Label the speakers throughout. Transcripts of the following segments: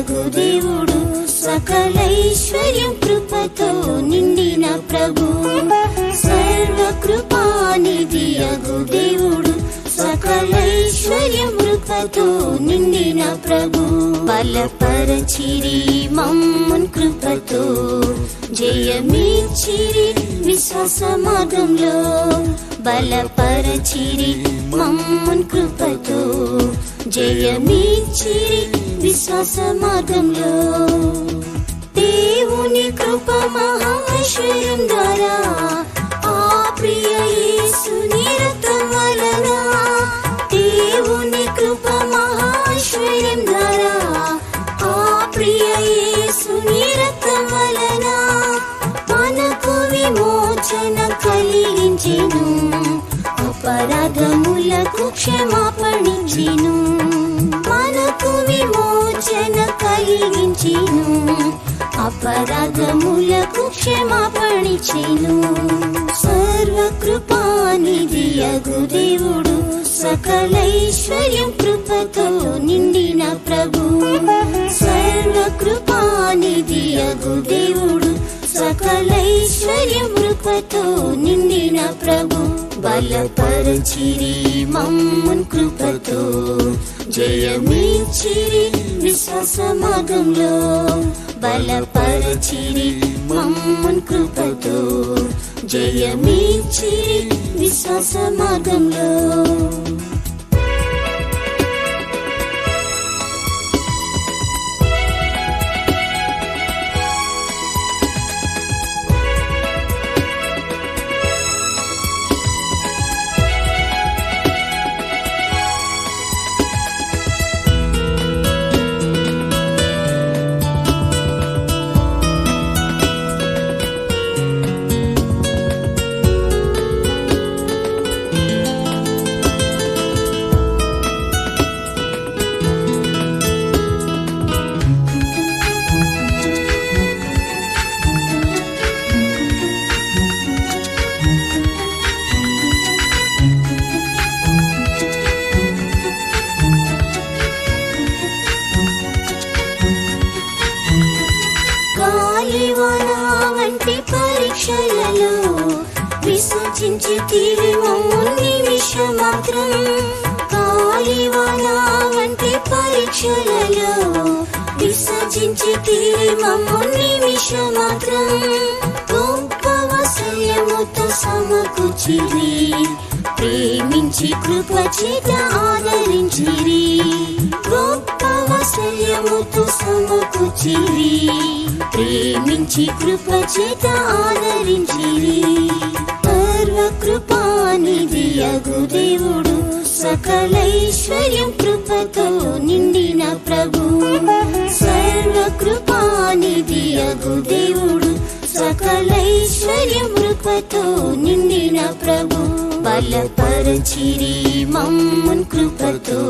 Speaker 1: యగు దేవుడు సకలైశ్వర్యం కృపతో నిండిన ప్రభు. సర్వకృపానిధి యగు దేవుడు సకలైశ్వర్యం కృపతో నిండిన ప్రభు. బలపరచిరి మమ్మున్ కృపతో జయమిచ్చిరి విశ్వాస మార్గంలో. బలపరచిరి మమ్మున్ కృపతో జయమిచ్చిరి విశ్వాస మార్గంలో. దేవుని కృప మహాశ్వర్యం ద్వారా ఆ ప్రియ యేసుని రక్తం వలన. దేవుని కృప మహాశ్వర్యం ద్వారా ఆ ప్రియ యేసుని రక్తం వలన మనకు విమోచన కలిగించెను. అపరాధములకు క్షమాపణించెను. మనకు విమోచన కలిగించెను. అపరాధములకు క్షమాపణించెను. సర్వకృపానిధి యగు దేవుడు సకలైశ్వర్యం కృపతో నిండిన ప్రభు. సర్వకృపానిధి యగు దేవుడు సకలైశ్వర్యం కృపతో నిండిన ప్రభు. బలపరచిరి మమ్మున్ కృపతో జయమిచ్చిరి విశ్వాస మార్గంలో. బలపరచిరి మమ్మున్ కృపతో జయమిచ్చిరి విశ్వాస మార్గంలో. పరీక్షలలో విసర్జించితివి మమ్మున్ నిమిషమాత్రం. కాలివాన వంటి పరీక్షలలో విసర్జించితివి మమ్మున్ నిమిషమాత్రం. గొప్ప వాత్సల్యముతో సమకూర్చిరి ప్రేమించి కృప చేత ఆదరించిరి. గొప్ప వాత్సల్యముతో సమకూర్చిరి ప్రేమించి కృప చేత ఆదరించిరి. సర్వకృపానిధి యగు దేవుడు సకలైశ్వర్యం కృపతో నిండిన ప్రభు. సర్వకృపానిధి యగు దేవుడు సకలైశ్వర్యం కృపతో నిండిన ప్రభు. బలపరచిరి మమ్మున్ కృపతో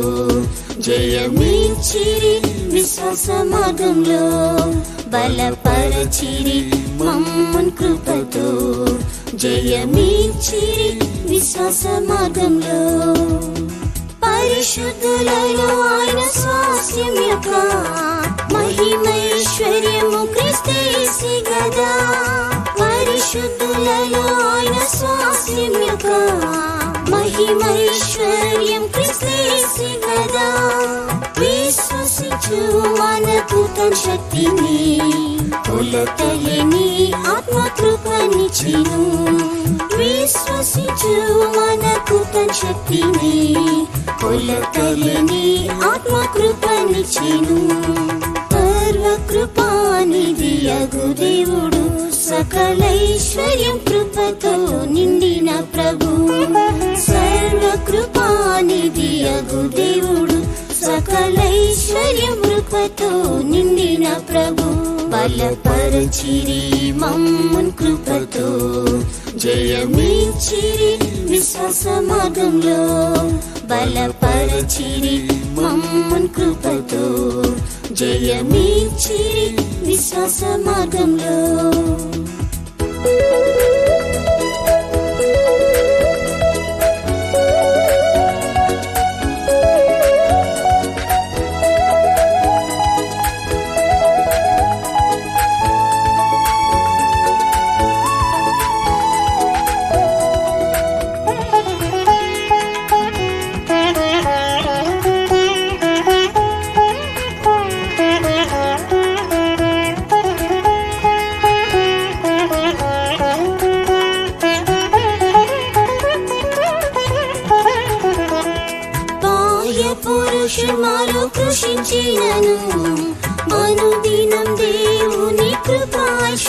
Speaker 1: జయమిచ్చిరి విశ్వాస మార్గంలో. బలపరచిరి మమ్మున్ కృపతో జయమిచ్చిరి విశ్వాస మార్గంలో. పరిశుద్ధులలో ఆయన స్వాస్థ్యం యొక్క మహిమైశ్వర్యము క్రీస్తు గదా. పరిశుద్ధులలో ఆయన స్వాస్థ్యం యొక్క మహిమైశ్వర్యం క్రీస్తు గదా. విశ్వసించు మనకు తన శక్తిని కొలతలేని ఆత్మకృపనిచ్చెను. విశ్వసించు మనకు తన శక్తిని కొలతలేని ఆత్మకృపనిచ్చెను. సర్వకృపానిధి యగు దేవుడు సకలైశ్వర్యం కృపతో నిండిన ప్రభు. సర్వకృపానిధి యగు దేవుడు సకలైశ్వర్యం కృపతో నిండిన ప్రభు. బలపరచిరి మమ్మున్ కృపతో జయమిచ్చిరి విశ్వాస మార్గంలో. బలపరచిరి మమ్మున్ కృపతో జయమిచ్చిరి విశ్వాస మార్గంలో.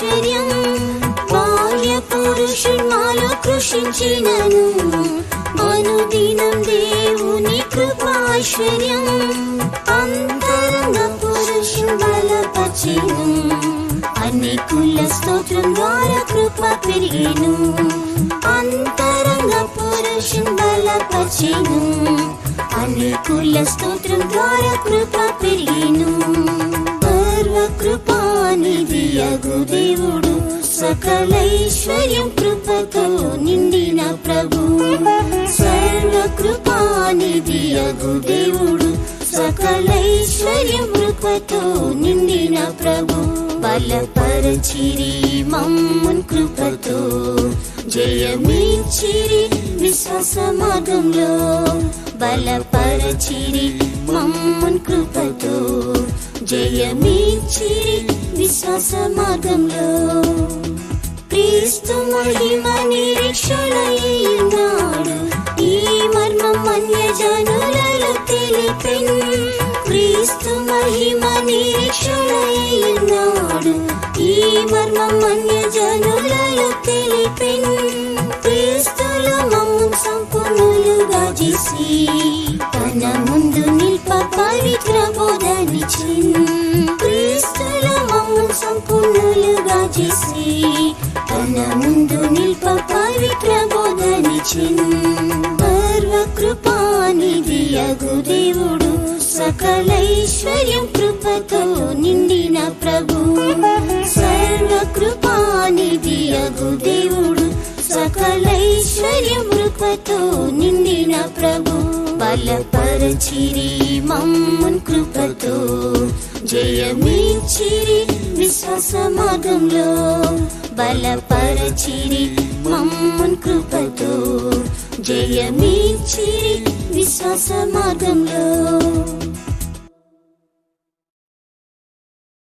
Speaker 1: ఐశ్వర్యం బాల్య పురుషుడు మాలో కృషించినను అనుదినం దేవుని కృపాశ్వర్యం అంతరంగ పురుషుడు బలపరిచెను అనేకుల స్తోత్రం ద్వారా కృప పెరిగెను అంతరంగ పురుషుడు బలపరిచెను అనేకుల స్తోత్రం ద్వారా కృప పెరిగెను సర్వ కృపానిధియగు దేవుడు సకలైశ్వర్యం కృపతో నిండిన ప్రభు సర్వ కృపానిధియగు దేవుడు సకలైశ్వర్యం కృపతో నిండిన ప్రభు బలపరచిరి మమ్మున్ కృపతో జయమిచ్చిరి విశ్వాస మార్గంలో బలపరచిరి మమ్మున్ కృపతో జయమిచ్చిరి విశ్వాస మార్గంలో క్రీస్తు మహిమ నిరీక్షణయ్యున్నాడు ఈ మర్మం అన్యజనులలో తెలిపెను క్రీస్తు మహిమ నిరీక్షణయ్యున్నాడు ఈ మర్మం అన్యజనులలో తెలిపెను క్రీస్తులో మమ్ము సంపూర్ణులుగా చేసి తన ముందు నిల్ప పవిత్ర బోధనిచ్చిను క్రీస్తులో మమ్ము సంపూర్ణులుగా చేసి తన ముందు నిల్ప పవిత్ర బోధనిచ్చిను సర్వ కృపానిధియగు దేవుడు సకలైశ్వర్యం కృపతో నిండిన ప్రభు సర్వ కృపానిధియగు దేవుడు సకలైశ్వర్యం కృపతో నిండిన ప్రభు బలపరచిరి మమ్మున్ కృపతో జయమిచ్చిరి విశ్వాస మార్గంలో బలపరచిరి మమ్మున్ కృపతో జయమిచ్చిరి విశ్వాస మార్గంలో